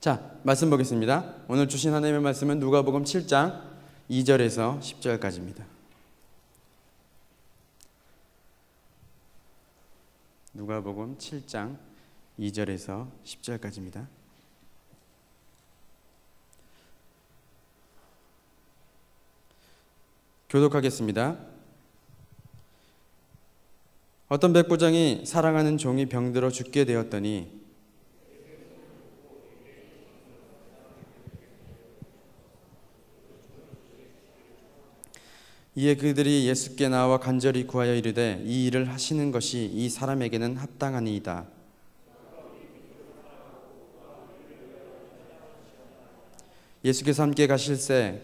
자, 말씀 보겠습니다. 오늘 주신 하나님의 말씀은 누가복음 7장 2절에서 10절까지입니다. 누가복음 7장 2절에서 10절까지입니다. 교독하겠습니다. 어떤 백부장이 사랑하는 종이 병들어 죽게 되었더니 이에 그들이 예수께 나와 간절히 구하여 이르되 이 일을 하시는 것이 이 사람에게는 합당하니이다. 예수께서 함께 가실새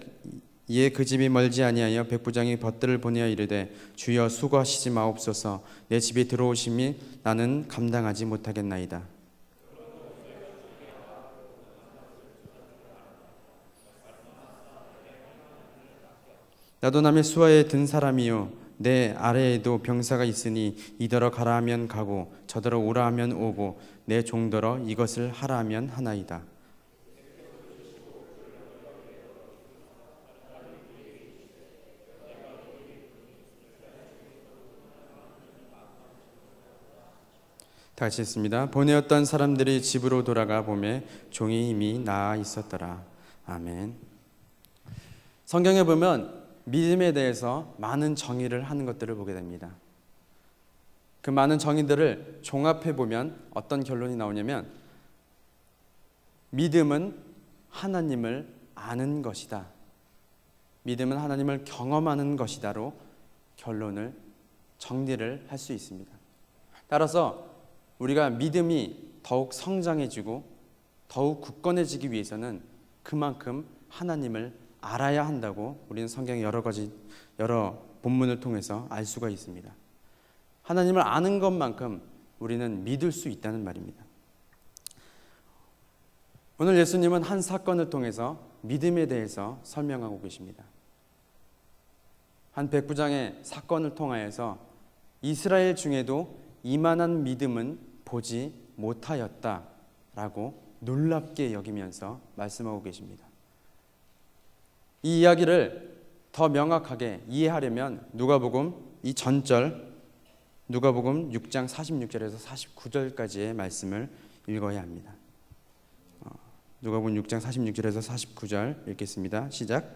이에 그 집이 멀지 아니하여 백부장이 벗들을 보내어 이르되 주여 수고하시지 마옵소서. 내 집에 들어오심이 나는 감당하지 못하겠나이다. 나도 남의 수하에 든 사람이요 내 아래에도 병사가 있으니 이더러 가라 하면 가고 저더러 오라 하면 오고 내 종더러 이것을 하라 하면 하나이다. 다 같이 했습니다. 보내었던 사람들이 집으로 돌아가 보매 종이 이미 나아 있었더라. 아멘. 성경에 보면 믿음에 대해서 많은 정의를 하는 것들을 보게 됩니다. 그 많은 정의들을 종합해 보면 어떤 결론이 나오냐면 믿음은 하나님을 아는 것이다. 믿음은 하나님을 경험하는 것이다로 결론을 정리를 할 수 있습니다. 따라서 우리가 믿음이 더욱 성장해지고 더욱 굳건해지기 위해서는 그만큼 하나님을 알아야 한다고 우리는 성경의 여러 본문을 통해서 알 수가 있습니다. 하나님을 아는 것만큼 우리는 믿을 수 있다는 말입니다. 오늘 예수님은 한 사건을 통해서 믿음에 대해서 설명하고 계십니다. 한 백부장의 사건을 통하여서 이스라엘 중에도 이만한 믿음은 보지 못하였다라고 놀랍게 여기면서 말씀하고 계십니다. 이 이야기를 더 명확하게 이해하려면 누가복음 이 전절 누가복음 6장 46절에서 49절까지의 말씀을 읽어야 합니다. 누가복음 6장 46절에서 49절 읽겠습니다. 시작.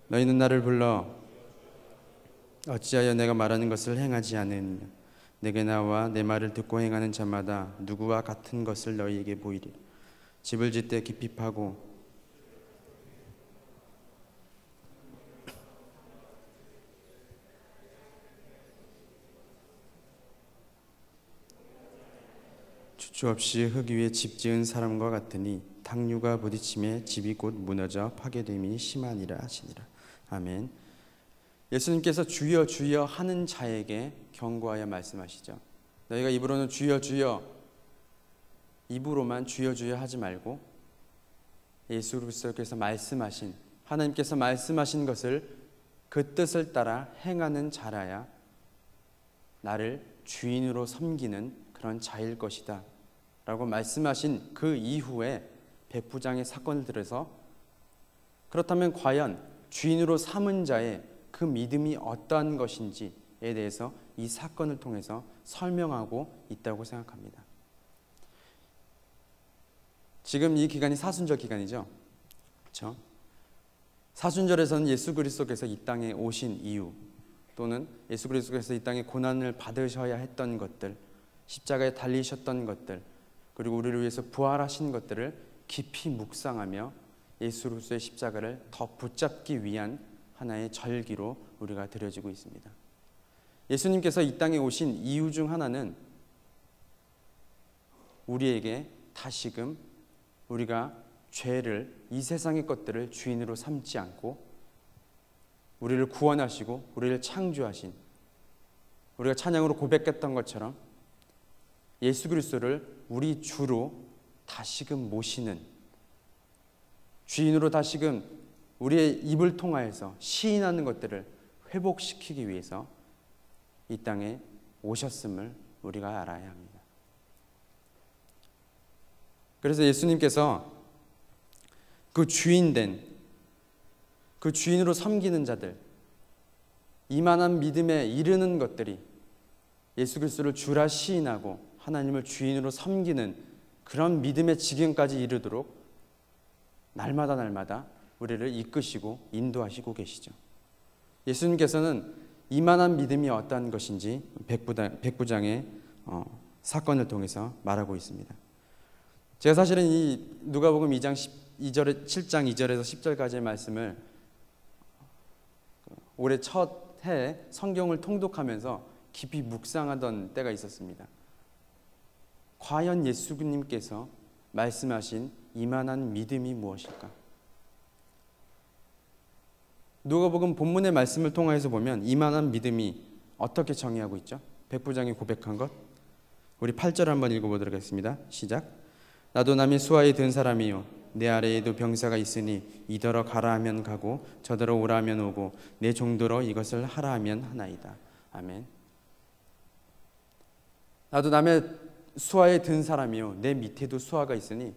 너희는 나를 불러 어찌하여 내가 말하는 것을 행하지 않느냐. 내게 나와 내 말을 듣고 행하는 자마다 누구와 같은 것을 너희에게 보이리라. 집을 짓되 깊이 파고 주저 없이 흙 위에 집 지은 사람과 같으니 탕류가 부딪힘에 집이 곧 무너져 파괴됨이 심하니라 하시니라. 아멘. 예수님께서 주여 주여 하는 자에게 경고하여 말씀하시죠. 너희가 입으로는 주여 주여 입으로만 주여 주여 하지 말고 예수 그리스도께서 말씀하신 하나님께서 말씀하신 것을 그 뜻을 따라 행하는 자라야 나를 주인으로 섬기는 그런 자일 것이다 라고 말씀하신 그 이후에 백부장의 사건을 들어서 그렇다면 과연 주인으로 삼은 자의 그 믿음이 어떠한 것인지에 대해서 이 사건을 통해서 설명하고 있다고 생각합니다. 지금 이 기간이 사순절 기간이죠. 그렇죠? 사순절에서는 예수 그리스도께서 이 땅에 오신 이유 또는 예수 그리스도께서 이 땅에 고난을 받으셔야 했던 것들, 십자가에 달리셨던 것들, 그리고 우리를 위해서 부활하신 것들을 깊이 묵상하며 예수 그리스도의 십자가를 더 붙잡기 위한 하나의 절기로 우리가 드려지고 있습니다. 예수님께서 이 땅에 오신 이유 중 하나는 우리에게 다시금 우리가 죄를 이 세상의 것들을 주인으로 삼지 않고 우리를 구원하시고 우리를 창조하신 우리가 찬양으로 고백했던 것처럼 예수 그리스도를 우리 주로 다시금 모시는 주인으로 다시금 우리의 입을 통하여서 시인하는 것들을 회복시키기 위해서 이 땅에 오셨음을 우리가 알아야 합니다. 그래서 예수님께서 그 주인된, 그 주인으로 섬기는 자들, 이만한 믿음에 이르는 것들이 예수 그리스도를 주라 시인하고 하나님을 주인으로 섬기는 그런 믿음의 지경까지 이르도록 날마다 우리를 이끄시고 인도하시고 계시죠. 예수님께서는 이만한 믿음이 어떠한 것인지 백부장의 사건을 통해서 말하고 있습니다. 제가 사실은 이 누가복음 2장 2절에 7장 2절에서 10절까지의 말씀을 올해 첫 해에 성경을 통독하면서 깊이 묵상하던 때가 있었습니다. 과연 예수님께서 말씀하신 이만한 믿음이 무엇일까? 누가복음 본문의 말씀을 통해서 보면 이만한 믿음이 어떻게 정의하고 있죠? 백부장이 고백한 것, 우리 8절 한번 읽어보도록 하겠습니다. 시작. 나도 남의 수하에 든 사람이요 내 아래에도 병사가 있으니 이더러 가라 하면 가고 저더러 오라 하면 오고 내 종더러 이것을 하라 하면 하나이다. 아멘. 나도 남의 수하에 든 사람이요 내 밑에도 수하가 있으니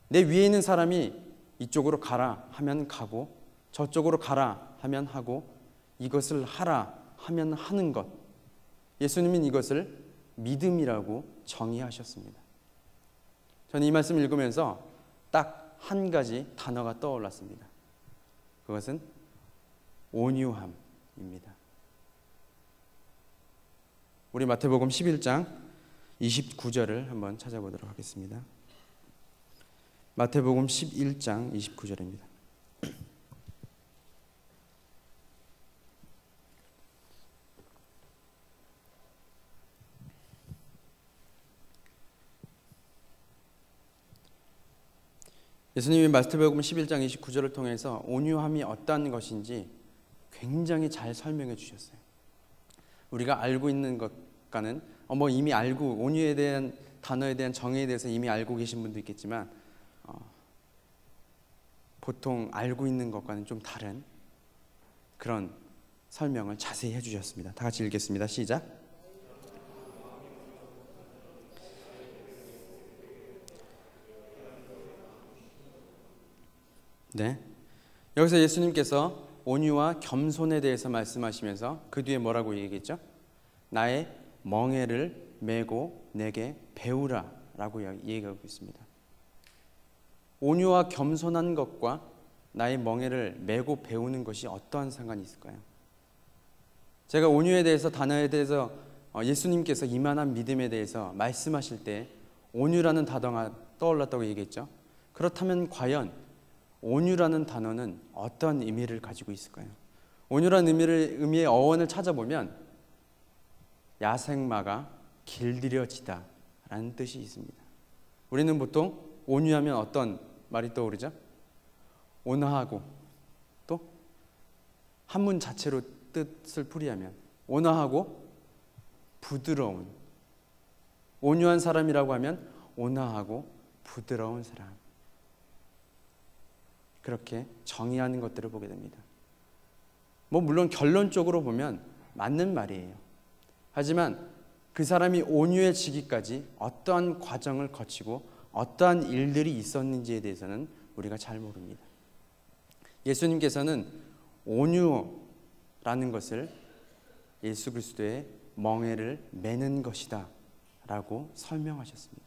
내 위에 있는 사람이 이쪽으로 가라 하면 가고 저쪽으로 가라 하면 하고 이것을 하라 하면 하는 것, 예수님은 이것을 믿음이라고 정의하셨습니다. 저는 이 말씀을 읽으면서 딱 한 가지 단어가 떠올랐습니다. 그것은 온유함입니다. 우리 마태복음 11장 29절을 한번 찾아보도록 하겠습니다. 마태복음 11장 29절입니다. 예수님이 마태복음 11장 29절을 통해서 온유함이 어떤 것인지 굉장히 잘 설명해 주셨어요. 우리가 알고 있는 것과는 이미 알고 온유에 대한 단어에 대한 정의에 대해서 이미 알고 계신 분도 있겠지만 보통 알고 있는 것과는 좀 다른 그런 설명을 자세히 해주셨습니다. 다 같이 읽겠습니다. 시작. 네, 여기서 예수님께서 온유와 겸손에 대해서 말씀하시면서 그 뒤에 뭐라고 얘기했죠? 나의 멍에를 메고 내게 배우라 라고 얘기하고 있습니다. 온유와 겸손한 것과 나의 멍에를 메고 배우는 것이 어떠한 상관이 있을까요? 제가 온유에 대해서 단어에 대해서 예수님께서 이만한 믿음에 대해서 말씀하실 때 온유라는 단어가 떠올랐다고 얘기했죠. 그렇다면 과연 온유라는 단어는 어떤 의미를 가지고 있을까요? 온유라는 의미의 어원을 찾아보면 야생마가 길들여지다 라는 뜻이 있습니다. 우리는 보통 온유하면 어떤 말이 떠오르죠? 온화하고 또 한문 자체로 뜻을 풀이하면 온화하고 부드러운, 온유한 사람이라고 하면 온화하고 부드러운 사람, 그렇게 정의하는 것들을 보게 됩니다. 물론 결론적으로 보면 맞는 말이에요. 하지만 그 사람이 온유해지기까지 어떠한 과정을 거치고 어떠한 일들이 있었는지에 대해서는 우리가 잘 모릅니다. 예수님께서는 온유라는 것을 예수 그리스도의 멍에를 매는 것이다 라고 설명하셨습니다.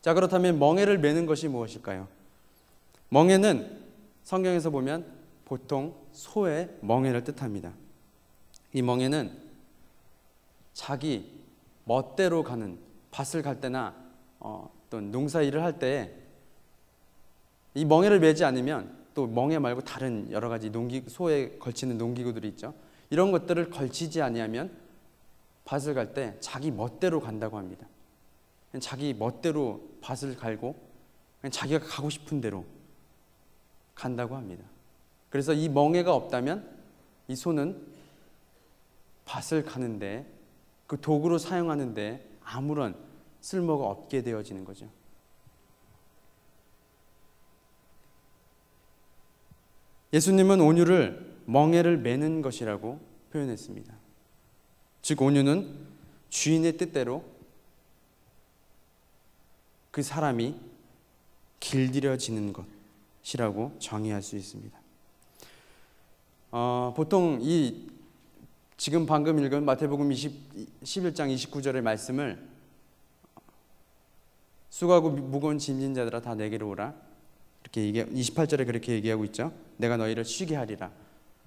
자, 그렇다면 멍에를 매는 것이 무엇일까요? 멍에는 성경에서 보면 보통 소의 멍에를 뜻합니다. 이 멍에는 자기 멋대로 가는, 밭을 갈 때나 또 농사일을 할 때 이 멍에를 매지 않으면, 또 멍에 말고 다른 여러 가지 소에 걸치는 농기구들이 있죠. 이런 것들을 걸치지 아니하면 밭을 갈 때 자기 멋대로 간다고 합니다. 자기 멋대로 밭을 갈고 그냥 자기가 가고 싶은 대로 간다고 합니다. 그래서 이 멍에가 없다면 이 소는 밭을 가는데, 그 도구로 사용하는데 아무런 쓸모가 없게 되어지는 거죠. 예수님은 온유를 멍에를 매는 것이라고 표현했습니다. 즉 온유는 주인의 뜻대로 그 사람이 길들여지는 것, 것이라고 정의할 수 있습니다. 보통 이 지금 방금 읽은 마태복음 11장 29절의 말씀을 수고하고 무거운 짐진 자들아 다 내게로 오라, 이렇게 28절에 그렇게 얘기하고 있죠. 내가 너희를 쉬게 하리라.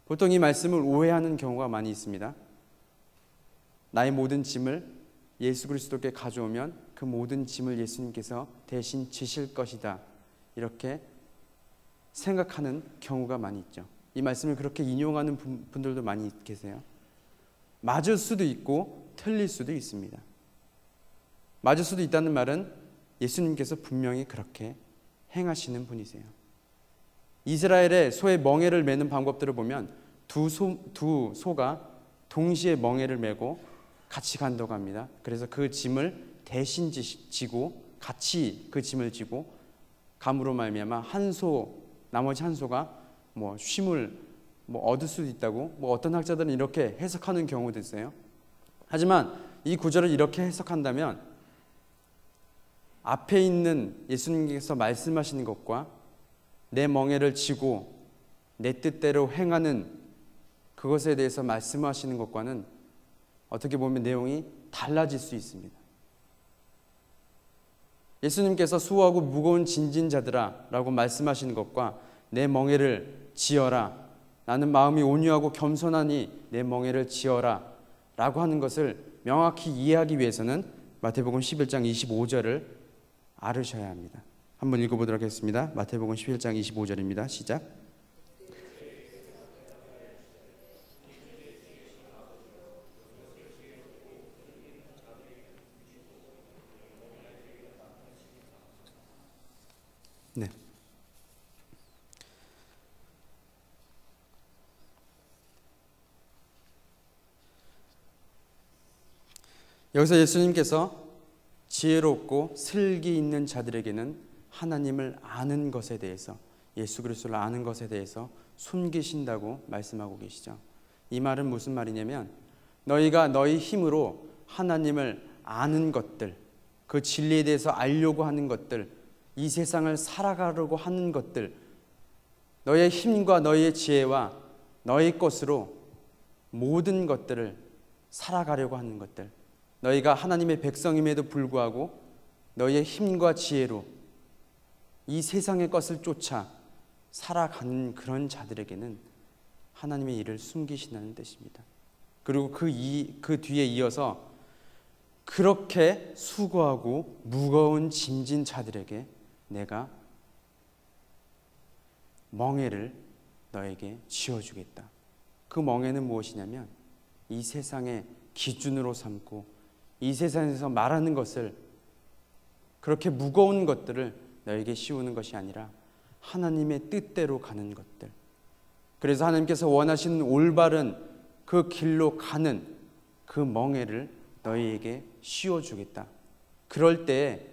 보통 이 말씀을 오해하는 경우가 많이 있습니다. 나의 모든 짐을 예수 그리스도께 가져오면 그 모든 짐을 예수님께서 대신 지실 것이다, 이렇게 생각하는 경우가 많이 있죠. 이 말씀을 그렇게 인용하는 분들도 많이 계세요. 맞을 수도 있고 틀릴 수도 있습니다. 맞을 수도 있다는 말은 예수님께서 분명히 그렇게 행하시는 분이세요. 이스라엘의 소의 멍에를 매는 방법들을 보면 두 소가 동시에 멍에를 메고 같이 간다고 합니다. 그래서 그 짐을 대신 지고 같이 그 짐을 지고 감으로 말미암아 나머지 한 소가 쉼을 얻을 수도 있다고 어떤 학자들은 이렇게 해석하는 경우도 있어요. 하지만 이 구절을 이렇게 해석한다면 앞에 있는 예수님께서 말씀하시는 것과 내 멍에를 지고 내 뜻대로 행하는 그것에 대해서 말씀하시는 것과는 어떻게 보면 내용이 달라질 수 있습니다. 예수님께서 수고하고 무거운 짐진 자들아 라고 말씀하시는 것과 내 멍에를 지어라, 나는 마음이 온유하고 겸손하니 내 멍에를 지어라 라고 하는 것을 명확히 이해하기 위해서는 마태복음 11장 25절을 알으셔야 합니다. 한번 읽어보도록 하겠습니다. 마태복음 11장 25절입니다. 시작. 네. 여기서 예수님께서 지혜롭고 슬기 있는 자들에게는 하나님을 아는 것에 대해서, 예수 그리스도를 아는 것에 대해서 숨기신다고 말씀하고 계시죠. 이 말은 무슨 말이냐면 너희가 너희 힘으로 하나님을 아는 것들, 그 진리에 대해서 알려고 하는 것들, 이 세상을 살아가려고 하는 것들, 너의 힘과 너의 지혜와 너의 것으로 모든 것들을 살아가려고 하는 것들, 너희가 하나님의 백성임에도 불구하고 너희의 힘과 지혜로 이 세상의 것을 쫓아 살아가는 그런 자들에게는 하나님의 일을 숨기신다는 뜻입니다. 그리고 그 뒤에 이어서 그렇게 수고하고 무거운 짐진 자들에게 내가 멍에를 너에게 지어주겠다. 그 멍에는 무엇이냐면 이 세상의 기준으로 삼고 이 세상에서 말하는 것을, 그렇게 무거운 것들을 너에게 씌우는 것이 아니라 하나님의 뜻대로 가는 것들, 그래서 하나님께서 원하시는 올바른 그 길로 가는 그 멍에를 너희에게 씌워주겠다. 그럴 때에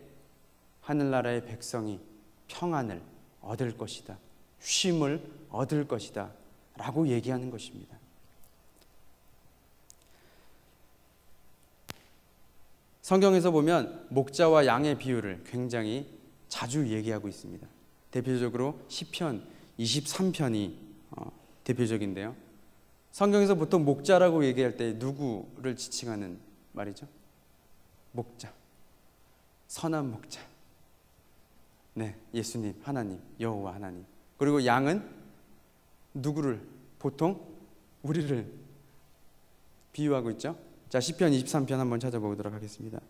하늘나라의 백성이 평안을 얻을 것이다, 쉼을 얻을 것이다 라고 얘기하는 것입니다. 성경에서 보면 목자와 양의 비유를 굉장히 자주 얘기하고 있습니다. 대표적으로 시편 23편이 대표적인데요. 성경에서 보통 목자라고 얘기할 때 누구를 지칭하는 말이죠? 목자, 선한 목자. 네, 예수님, 하나님, 여호와 하나님. 그리고 양은 누구를? 보통 우리를 비유하고 있죠. 자, 시편 23편 한번 찾아보도록 하겠습니다.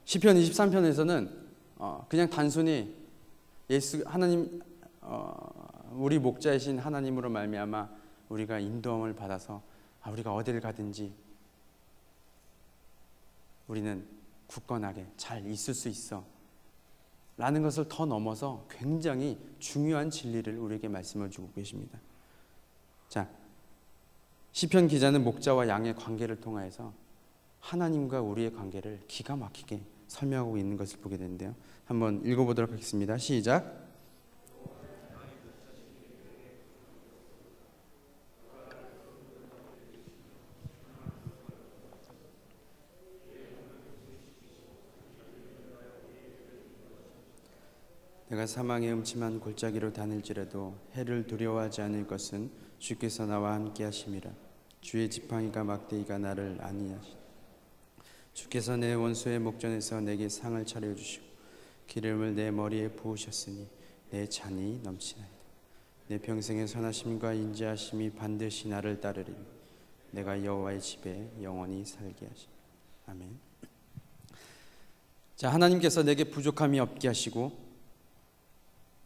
시편 23편에서는 그냥 단순히 하나님, 우리 목자이신 하나님으로 말미암아 우리가 인도함을 받아서 우리가 어디를 가든지 우리는 굳건하게 잘 있을 수 있어 라는 것을 더 넘어서 굉장히 중요한 진리를 우리에게 말씀을 주고 계십니다. 자, 시편 기자는 목자와 양의 관계를 통하여서 하나님과 우리의 관계를 기가 막히게 설명하고 있는 것을 보게 되는데요. 한번 읽어보도록 하겠습니다. 시작. 내가 사망의 음침한 골짜기로 다닐지라도 해를 두려워하지 않을 것은 주께서 나와 함께 하심이라. 주의 지팡이가 막대기가 나를 안위하시니 주께서 내 원수의 목전에서 내게 상을 차려주시고 기름을 내 머리에 부으셨으니 내 잔이 넘치나이다. 내 평생의 선하심과 인자하심이 반드시 나를 따르리니 내가 여호와의 집에 영원히 살게 하시니. 아멘. 자, 하나님께서 내게 부족함이 없게 하시고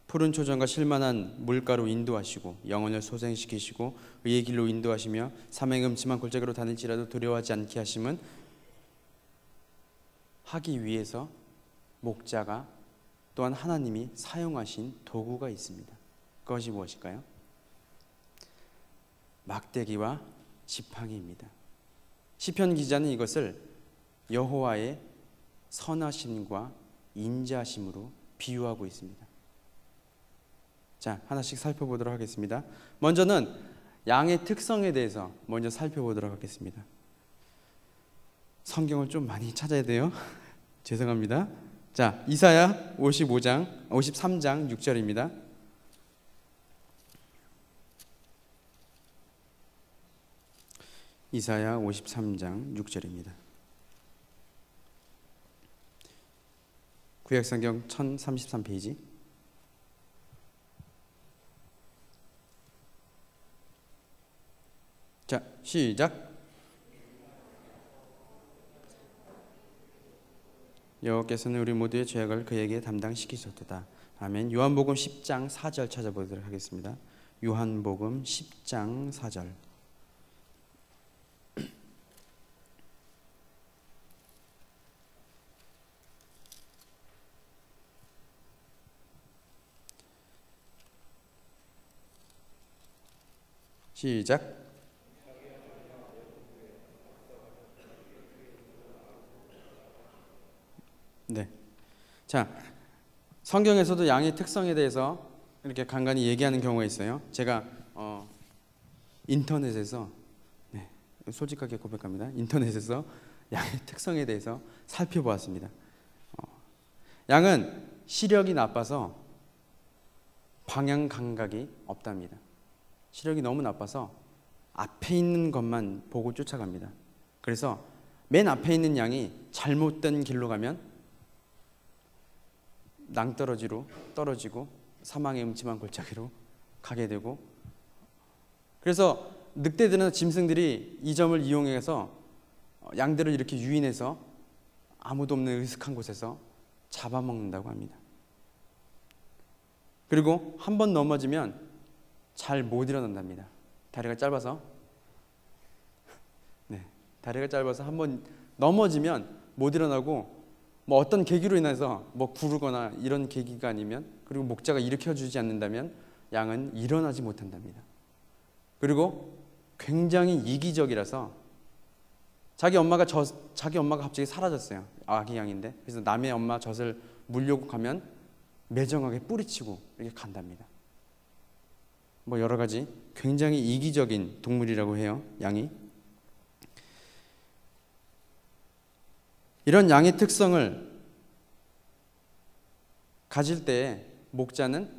푸른 초정과 실만한 물가로 인도하시고 영혼을 소생시키시고 의의 길로 인도하시며 사망의 음침한 골짜기로 다닐지라도 두려워하지 않게 하심은 하기 위해서 목자가 또한 하나님이 사용하신 도구가 있습니다. 그것이 무엇일까요? 막대기와 지팡이입니다. 시편 기자는 이것을 여호와의 선하심과 인자하심으로 비유하고 있습니다. 자, 하나씩 살펴보도록 하겠습니다. 먼저는 양의 특성에 대해서 먼저 살펴보도록 하겠습니다. 성경을 좀 많이 찾아야 돼요. 죄송합니다. 자, 이사야 53장 6절입니다. 이사야 53장 6절입니다. 구약성경 1033페이지. 자, 시작. 여호와께서는 우리 모두의 죄악을 그에게 담당시키셨도다. 아멘. 요한복음 10장 4절 찾아보도록 하겠습니다. 요한복음 10장 4절. 시작. 네. 자, 성경에서도 양의 특성에 대해서 이렇게 간간히 얘기하는 경우가 있어요. 제가 인터넷에서 솔직하게 고백합니다. 인터넷에서 양의 특성에 대해서 살펴보았습니다. 양은 시력이 나빠서 방향 감각이 없답니다. 시력이 너무 나빠서 앞에 있는 것만 보고 쫓아갑니다. 그래서 맨 앞에 있는 양이 잘못된 길로 가면 낭떠러지로 떨어지고 사망의 음침한 골짜기로 가게 되고, 그래서 늑대들은 짐승들이 이 점을 이용해서 양들을 이렇게 유인해서 아무도 없는 으슥한 곳에서 잡아먹는다고 합니다. 그리고 한 번 넘어지면 잘 못 일어난답니다. 다리가 짧아서 한 번 넘어지면 못 일어나고, 뭐 어떤 계기로 인해서 뭐 구르거나 이런 계기가 아니면, 그리고 목자가 일으켜주지 않는다면 양은 일어나지 못한답니다. 그리고 굉장히 이기적이라서 자기 엄마가 갑자기 사라졌어요. 아기 양인데. 그래서 남의 엄마 젖을 물려고 가면 매정하게 뿌리치고 이렇게 간답니다. 뭐 여러 가지 굉장히 이기적인 동물이라고 해요, 양이. 이런 양의 특성을 가질 때 목자는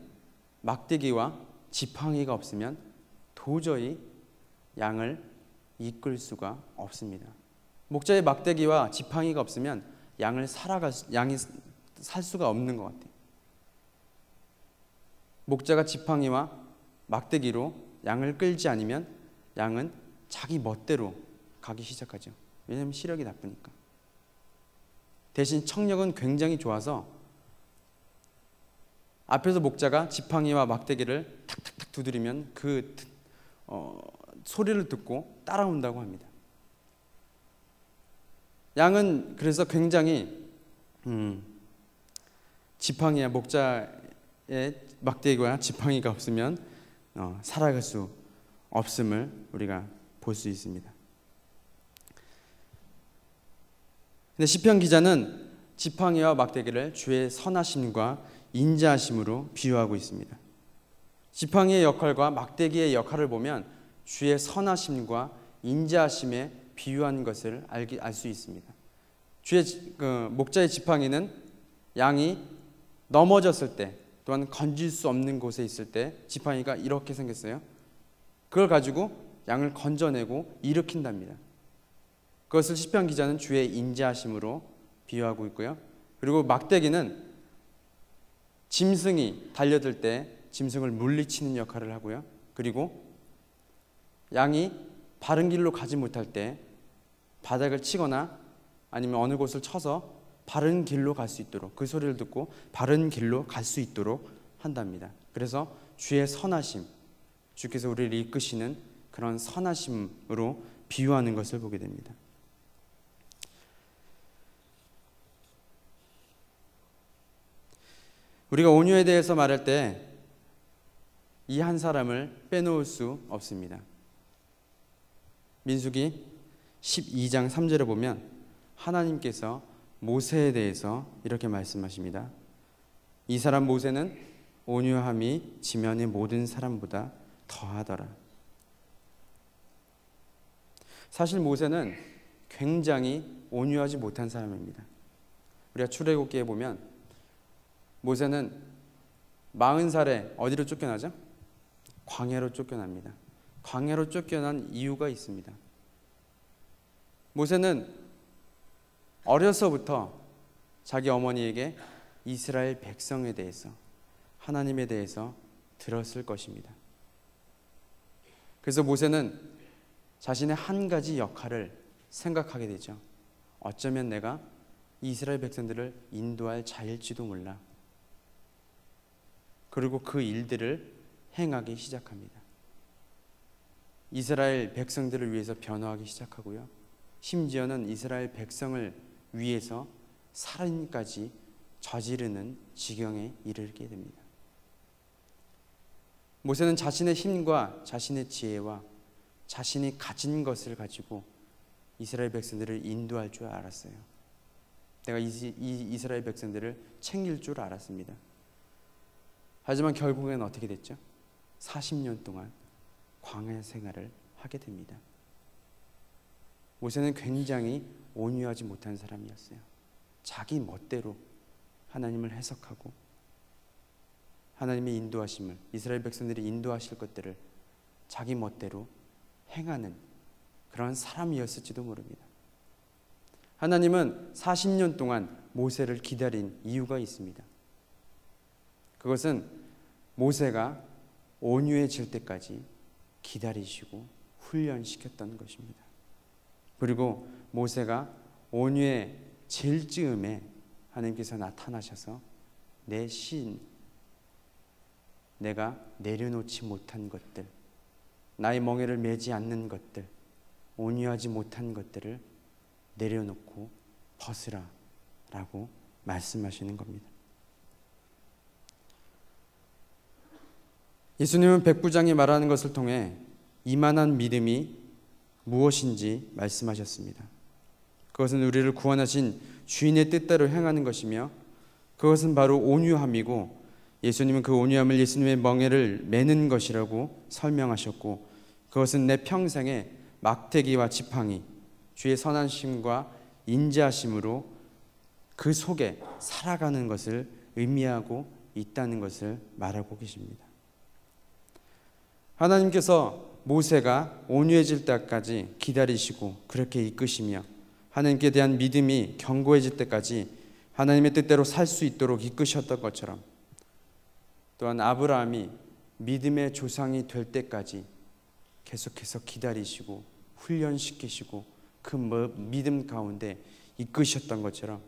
막대기와 지팡이가 없으면 도저히 양을 이끌 수가 없습니다. 목자의 막대기와 지팡이가 없으면 양이 살 수가 없는 것 같아요. 목자가 지팡이와 막대기로 양을 끌지 않으면 양은 자기 멋대로 가기 시작하죠. 왜냐하면 시력이 나쁘니까. 대신 청력은 굉장히 좋아서 앞에서 목자가 지팡이와 막대기를 탁탁탁 두드리면 그 소리를 듣고 따라온다고 합니다. 양은 그래서 굉장히 지팡이와 목자의 막대기와 지팡이가 없으면 살아갈 수 없음을 우리가 볼 수 있습니다. 근데 시편 기자는 지팡이와 막대기를 주의 선하심과 인자하심으로 비유하고 있습니다. 지팡이의 역할과 막대기의 역할을 보면 주의 선하심과 인자하심에 비유한 것을 알 수 있습니다. 목자의 지팡이는 양이 넘어졌을 때, 또한 건질 수 없는 곳에 있을 때 지팡이가 이렇게 생겼어요. 그걸 가지고 양을 건져내고 일으킨답니다. 그것을 시편 기자는 주의 인자하심으로 비유하고 있고요. 그리고 막대기는 짐승이 달려들 때 짐승을 물리치는 역할을 하고요. 그리고 양이 바른 길로 가지 못할 때 바닥을 치거나 아니면 어느 곳을 쳐서 바른 길로 갈 수 있도록, 그 소리를 듣고 바른 길로 갈 수 있도록 한답니다. 그래서 주의 선하심, 주께서 우리를 이끄시는 그런 선하심으로 비유하는 것을 보게 됩니다. 우리가 온유에 대해서 말할 때 이 한 사람을 빼놓을 수 없습니다. 민수기 12장 3절에 보면 하나님께서 모세에 대해서 이렇게 말씀하십니다. 이 사람 모세는 온유함이 지면의 모든 사람보다 더하더라. 사실 모세는 굉장히 온유하지 못한 사람입니다. 우리가 출애굽기에 보면 모세는 40살에 어디로 쫓겨나죠? 광야로 쫓겨납니다. 광야로 쫓겨난 이유가 있습니다. 모세는 어려서부터 자기 어머니에게 이스라엘 백성에 대해서, 하나님에 대해서 들었을 것입니다. 그래서 모세는 자신의 한 가지 역할을 생각하게 되죠. 어쩌면 내가 이스라엘 백성들을 인도할 자일지도 몰라. 그리고 그 일들을 행하기 시작합니다. 이스라엘 백성들을 위해서 변호하기 시작하고요. 심지어는 이스라엘 백성을 위해서 살인까지 저지르는 지경에 이르게 됩니다. 모세는 자신의 힘과 자신의 지혜와 자신이 가진 것을 가지고 이스라엘 백성들을 인도할 줄 알았어요. 내가 이스라엘 백성들을 챙길 줄 알았습니다. 하지만 결국엔 어떻게 됐죠? 40년 동안 광야 생활을 하게 됩니다. 모세는 굉장히 온유하지 못한 사람이었어요. 자기 멋대로 하나님을 해석하고 하나님의 인도하심을, 이스라엘 백성들이 인도하실 것들을 자기 멋대로 행하는 그런 사람이었을지도 모릅니다. 하나님은 40년 동안 모세를 기다린 이유가 있습니다. 그것은 모세가 온유해질 때까지 기다리시고 훈련시켰던 것입니다. 그리고 모세가 온유해질 즈음에 하나님께서 나타나셔서 내 신, 내가 내려놓지 못한 것들, 나의 멍에를 매지 않는 것들, 온유하지 못한 것들을 내려놓고 벗으라 라고 말씀하시는 겁니다. 예수님은 백부장이 말하는 것을 통해 이만한 믿음이 무엇인지 말씀하셨습니다. 그것은 우리를 구원하신 주인의 뜻대로 행하는 것이며 그것은 바로 온유함이고 예수님은 그 온유함을 예수님의 멍에를 매는 것이라고 설명하셨고 그것은 내 평생에 막대기와 지팡이, 주의 선하심과 인자하심으로 그 속에 살아가는 것을 의미하고 있다는 것을 말하고 계십니다. 하나님께서 모세가 온유해질 때까지 기다리시고 그렇게 이끄시며 하나님께 대한 믿음이 견고해질 때까지 하나님의 뜻대로 살 수 있도록 이끄셨던 것처럼 또한 아브라함이 믿음의 조상이 될 때까지 계속해서 기다리시고 훈련시키시고 그 믿음 가운데 이끄셨던 것처럼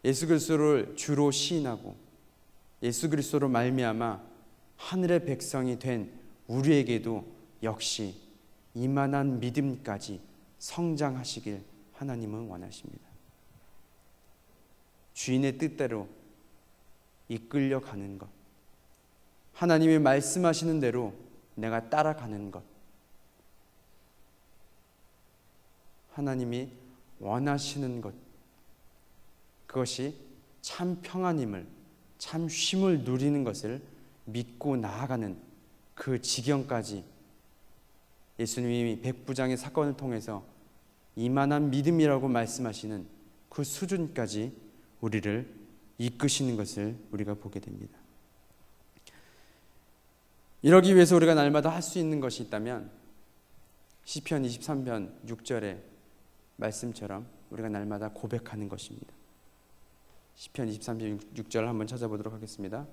예수 그리스도를 주로 시인하고 예수 그리스도로 말미암아 하늘의 백성이 된 우리에게도 역시 이만한 믿음까지 성장하시길 하나님은 원하십니다. 주인의 뜻대로 이끌려가는 것, 하나님이 말씀하시는 대로 내가 따라가는 것, 하나님이 원하시는 것, 그것이 참 평안임을, 참 쉼을 누리는 것을 믿고 나아가는 그 지경까지 예수님이 백부장의 사건을 통해서 이만한 믿음이라고 말씀하시는 그 수준까지 우리를 이끄시는 것을 우리가 보게 됩니다. 이러기 위해서 우리가 날마다 할 수 있는 것이 있다면 시편 23편 6절의 말씀처럼 우리가 날마다 고백하는 것입니다. 시편 23편 6절 한번 찾아보도록 하겠습니다.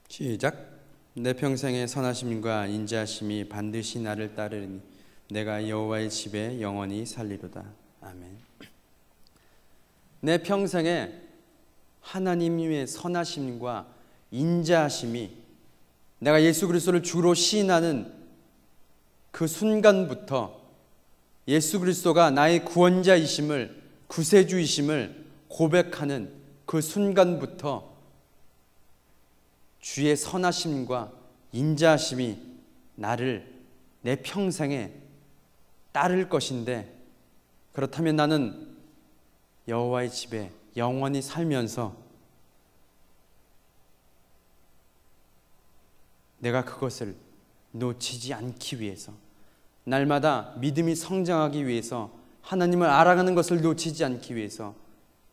시작. 내 평생의 선하심과 인자하심이 반드시 나를 따르니 내가 여호와의 집에 영원히 살리로다. 아멘. 내 평생에 하나님의 선하심과 인자하심이 내가 예수 그리스도를 주로 시인하는 그 순간부터 예수 그리스도가 나의 구원자이심을, 구세주이심을 고백하는 그 순간부터 주의 선하심과 인자하심이 나를 내 평생에 따를 것인데, 그렇다면 나는 여호와의 집에 영원히 살면서 내가 그것을 놓치지 않기 위해서, 날마다 믿음이 성장하기 위해서, 하나님을 알아가는 것을 놓치지 않기 위해서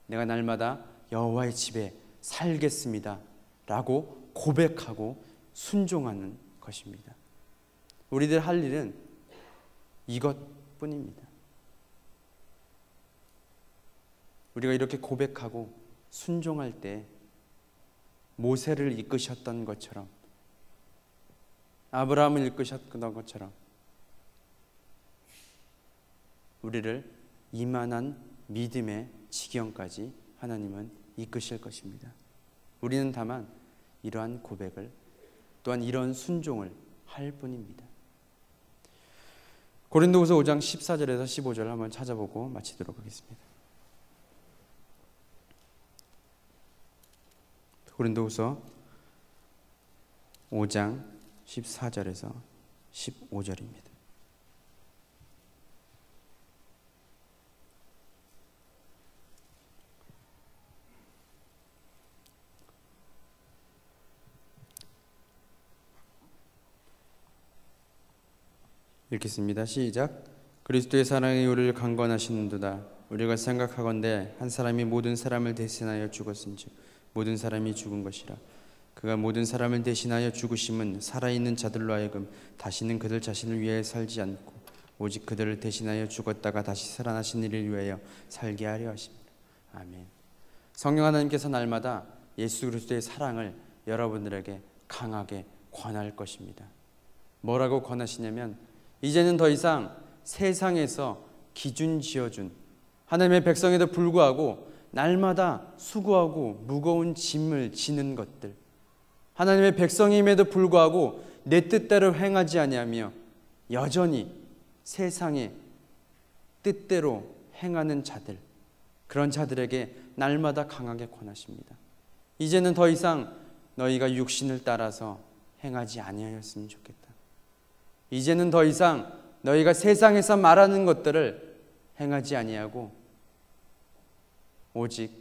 내가 날마다 여호와의 집에 살겠습니다 라고 고백하고 순종하는 것입니다. 우리들 할 일은 이것뿐입니다. 우리가 이렇게 고백하고 순종할 때 모세를 이끄셨던 것처럼, 아브라함을 이끄셨던 것처럼 우리를 이만한 믿음의 지경까지 하나님은 이끄실 것입니다. 우리는 다만 이러한 고백을, 또한 이런 순종을 할 뿐입니다. 고린도후서 5장 14절에서 15절 한번 찾아보고 마치도록 하겠습니다. 고린도후서 5장 14절에서 15절입니다. 읽겠습니다. 시작. 그리스도의 사랑이 우리를 강권하시는도다. 우리가 생각하건대 한 사람이 모든 사람을 대신하여 죽었은즉 모든 사람이 죽은 것이라. 그가 모든 사람을 대신하여 죽으심은 살아있는 자들로 하여금 다시는 그들 자신을 위하여 살지 않고 오직 그들을 대신하여 죽었다가 다시 살아나신 이를 위하여 살게 하려 하십니다. 아멘. 성령 하나님께서 날마다 예수 그리스도의 사랑을 여러분들에게 강하게 권할 것입니다. 뭐라고 권하시냐면, 이제는 더 이상 세상에서 기준 지어준 하나님의 백성에도 불구하고 날마다 수고하고 무거운 짐을 지는 것들, 하나님의 백성임에도 불구하고 내 뜻대로 행하지 아니하며 여전히 세상의 뜻대로 행하는 자들, 그런 자들에게 날마다 강하게 권하십니다. 이제는 더 이상 너희가 육신을 따라서 행하지 아니하였으면 좋겠다. 이제는 더 이상 너희가 세상에서 말하는 것들을 행하지 아니하고 오직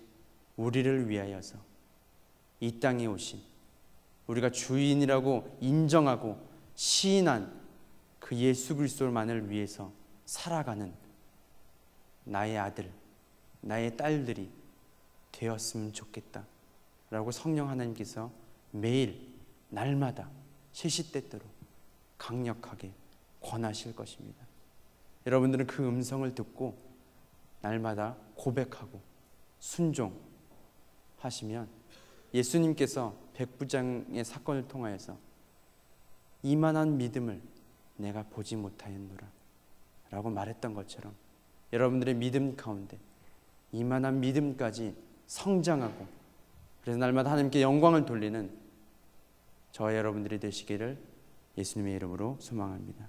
우리를 위하여서 이 땅에 오신, 우리가 주인이라고 인정하고 시인한 그 예수 그리스도만을 위해서 살아가는 나의 아들, 나의 딸들이 되었으면 좋겠다 라고 성령 하나님께서 매일 날마다 시시때때로 강력하게 권하실 것입니다. 여러분들은 그 음성을 듣고 날마다 고백하고 순종하시면 예수님께서 백부장의 사건을 통하여서 이만한 믿음을 내가 보지 못하였노라 라고 말했던 것처럼 여러분들의 믿음 가운데 이만한 믿음까지 성장하고, 그래서 날마다 하나님께 영광을 돌리는 저와 여러분들이 되시기를 예수님의 이름으로 소망합니다.